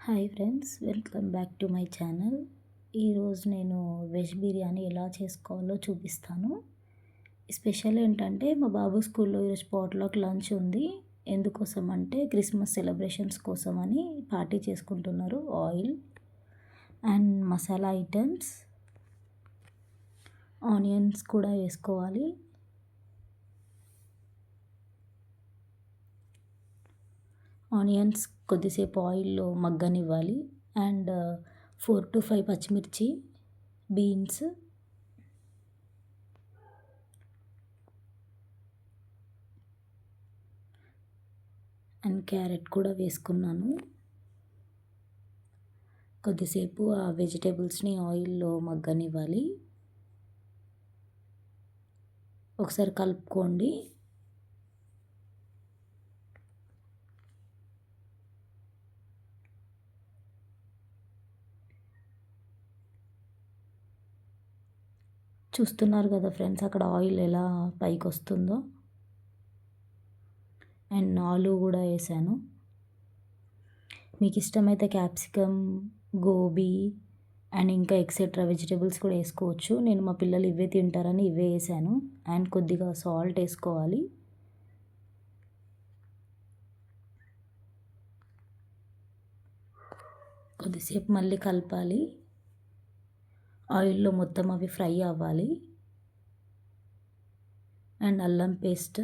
Hi friends, welcome back to my channel. ఈరోజు నేను veg biryani ఎలా చేసుకోవాలో చూపిస్తాను. స్పెషల్ ఏంటంటే మా బాబు స్కూల్లో ఈరోజు పాట్‌లాక్ లంచ్ ఉంది. ఎందుకోసం అంటే క్రిస్మస్ సెలబ్రేషన్స్ కోసం అని పార్టీ చేసుకుంటున్నారు. Oil and masala items, onions కూడా వేసుకోవాలి. ఆనియన్స్ కొద్దిసేపు ఆయిల్లో మగ్గనివ్వాలి. అండ్ 4 to 5 పచ్చిమిర్చి, బీన్స్, అండ్ క్యారెట్ కూడా వేసుకున్నాను. కొద్దిసేపు ఆ వెజిటేబుల్స్ని ఆయిల్లో మగ్గనివ్వాలి. ఒకసారి కలుపుకోండి. చూస్తున్నారు కదా ఫ్రెండ్స్, అక్కడ ఆయిల్ ఎలా పైకి వస్తుందో. అండ్ ఆలు కూడా వేసాను. మీకు ఇష్టమైతే క్యాప్సికమ్, గోబీ అండ్ ఇంకా ఎక్సెట్రా వెజిటేబుల్స్ కూడా వేసుకోవచ్చు. నేను మా పిల్లలు ఇవే తింటారని ఇవే వేసాను. అండ్ కొద్దిగా సాల్ట్ వేసుకోవాలి. కొద్దిసేపు మళ్ళీ కలపాలి. ఆయిల్లో మొత్తం అవి ఫ్రై అవ్వాలి. అండ్ అల్లం పేస్ట్,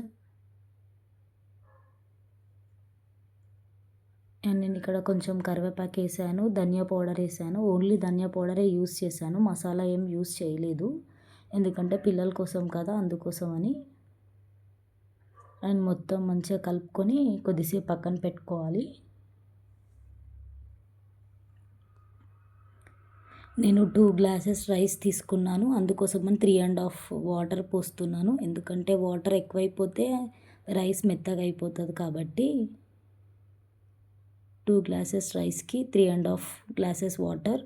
అండ్ నేను ఇక్కడ కొంచెం కరివేపాకు వేసాను, ధనియా పౌడర్ వేసాను. ఓన్లీ ధనియా పౌడరే యూస్ చేశాను, మసాలా ఏం యూస్ చేయలేదు. ఎందుకంటే పిల్లల కోసం కదా, అందుకోసం అని. అండ్ మొత్తం మంచిగా కలుపుకొని కొద్దిసేపు పక్కన పెట్టుకోవాలి. నేను 2 గ్లాసెస్ రైస్ తీసుకున్నాను, అందుకోసమని 3.5 వాటర్ పోస్తున్నాను. ఎందుకంటే వాటర్ ఎక్కువైపోతే రైస్ మెత్తగా అయిపోతుంది కాబట్టి 2 గ్లాసెస్ రైస్కి 3.5 గ్లాసెస్ వాటర్.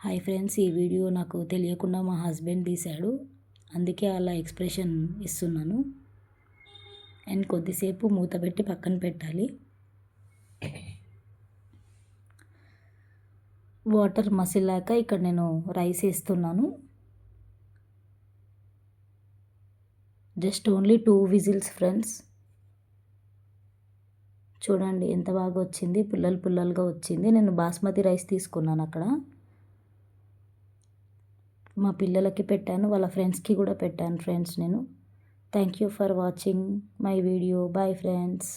హాయ్ ఫ్రెండ్స్, ఈ వీడియో నాకు తెలియకుండా మా హస్బెండ్ తీశాడు, అందుకే అలా ఎక్స్ప్రెషన్ ఇస్తున్నాను. అండ్ కొద్దిసేపు మూత పెట్టి పక్కన పెట్టాలి. వాటర్ మసిలాక ఇక్కడ నేను రైస్ వేస్తున్నాను. Just only 2 whistles friends. చూడండి ఎంత బాగా వచ్చింది, పుల్లలు పుల్లలుగా వచ్చింది. నేను బాస్మతి రైస్ తీసుకున్నాను అక్కడ. మా పిల్లలకి పెట్టాను, వాళ్ళ ఫ్రెండ్స్కి కూడా పెట్టాను ఫ్రెండ్స్ నేను. Thank you for watching my video. Bye friends.